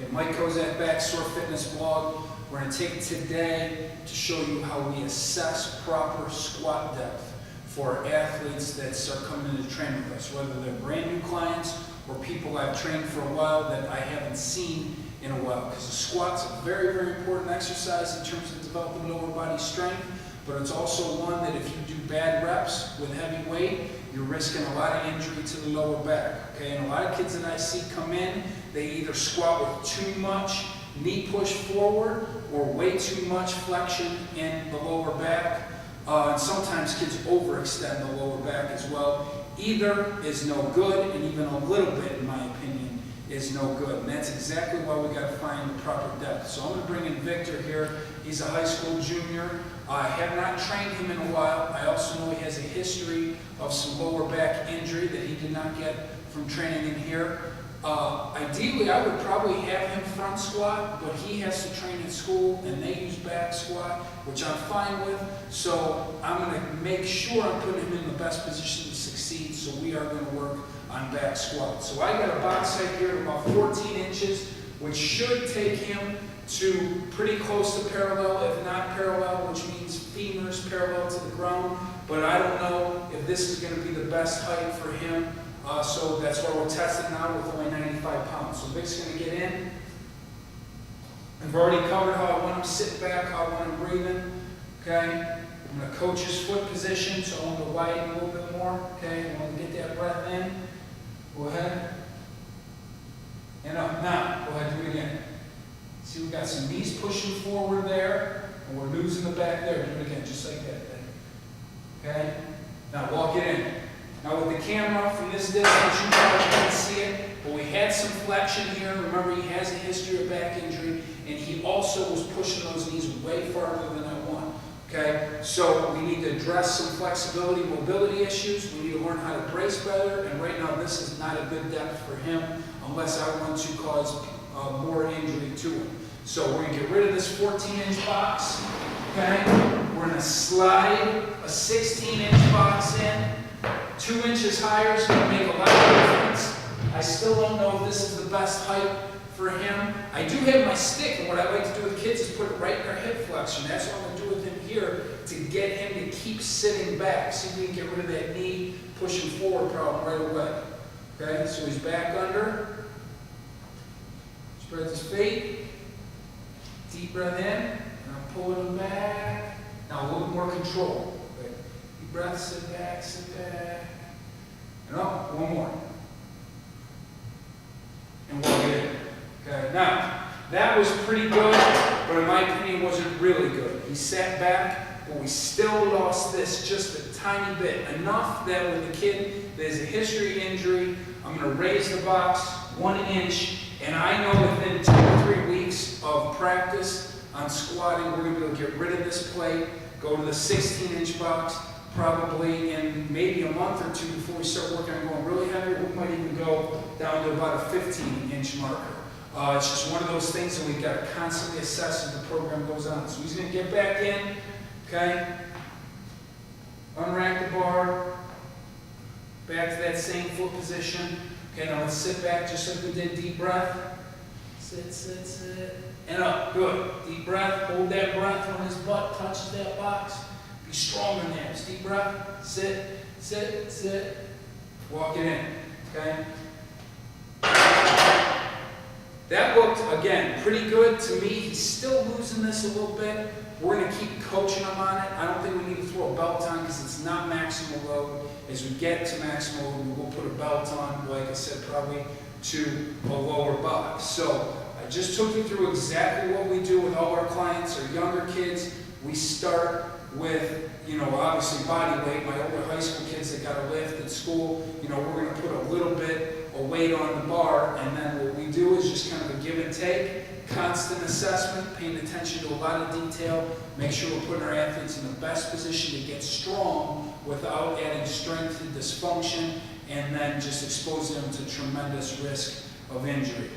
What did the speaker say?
Okay, Mike Kozak, Backsore Fitness Blog. We're going to take today to show you how we assess proper squat depth for athletes that start coming into training with us, whether they're brand new clients or people I've trained for a while that I haven't seen in a while. Because the squat's a very, very important exercise in terms of developing lower body strength, but it's also one that if you do bad reps with heavy weight, you're risking a lot of injury to the lower back. Okay, and a lot of kids that I see come in, they either squat with too much knee push forward or way too much flexion in the lower back. And sometimes kids overextend the lower back as well. Either is no good, and even a little bit, in my opinion, is no good. And that's exactly why we got to find the proper depth. So I'm going to bring in Victor here. He's a high school junior. I have not trained him in a while. I also know he has a history of some lower back injury that he did not get from training in here. Ideally, I would probably have him front squat, but he has to train in school, and they use back squat, which I'm fine with. So I'm going to make sure I'm putting him in the best position to succeed, so we are going to work on back squat. So I got a box height here of about 14 inches, which should take him to pretty close to parallel, if not parallel, which means femurs parallel to the ground. But I don't know if this is going to be the best height for him. So that's why we're testing now with only 95 pounds. So Vic's going to get in. I've already covered how I want him sitting back, how I want him breathing. Okay? I'm going to coach his foot position, so I want to widen a little bit more. Okay? I want to get that breath in. Go ahead. And up. Now, go ahead, do it again. See, we've got some knees pushing forward there, and we're losing the back there. Do it again, just like that. Okay? Now walk it in. Now with the camera from this distance, you probably can't see it, but we had some flexion here. Remember, he has a history of back injury, and he also was pushing those knees way farther than I want. Okay? So we need to address some flexibility, mobility issues. We need to learn how to brace better, and right now this is not a good depth for him unless I want to cause more injury to him. So we're going to get rid of this 14-inch box. Okay? We're going to slide a 16-inch box in. 2 inches higher is going to make a lot of difference. I still don't know if this is the best height for him. I do have my stick, and what I like to do with kids is put it right in their hip flexion. That's what I'm going to do with him here to get him to keep sitting back. See if we can get rid of that knee pushing forward problem right away. Okay, so he's back under. Spreads his feet. Deep breath in. And I'm pulling him back. Now a little more control. Okay. Deep breath, sit back, sit back. And up, one more. And walk it in. Okay, now, that was pretty good, but in my opinion wasn't really good. He sat back, but we still lost this just a tiny bit. Enough that with the kid, there's a history of injury. I'm going to raise the box 1 inch, and I know within 2 or 3 weeks of practice on squatting, we're going to be able to get rid of this plate, go to the 16-inch box, probably in maybe a month or two before we start working on going really heavy. We might even go down to about a 15-inch marker. It's just one of those things that we've got to constantly assess as the program goes on. So he's going to get back in, okay? Unrack the bar, back to that same foot position. Okay, now let's sit back just like we did. Deep breath. Sit, sit, sit. And up. Good. Deep breath. Hold that breath when his butt touches that box. Be strong in there. Just deep breath. Sit, sit, sit. Walk it in. Okay? That looked, again, pretty good to me. He's still losing this a little bit. We're going to keep coaching him on it. I don't think we need to throw a belt on because it's not maximal load. As we get to maximal load, we will put a belt on, like I said, probably to a lower box. So I just took you through exactly what we do with all our clients, our younger kids. We start with, obviously body weight. My older high school kids that got a lift at school, we're going to put a little bit of weight on the bar, and then what we do is just kind of a give and take, constant assessment, paying attention to a lot of detail, make sure we're putting our athletes in the best position to get strong without adding strength to dysfunction, and then just exposing them to tremendous risk of injury.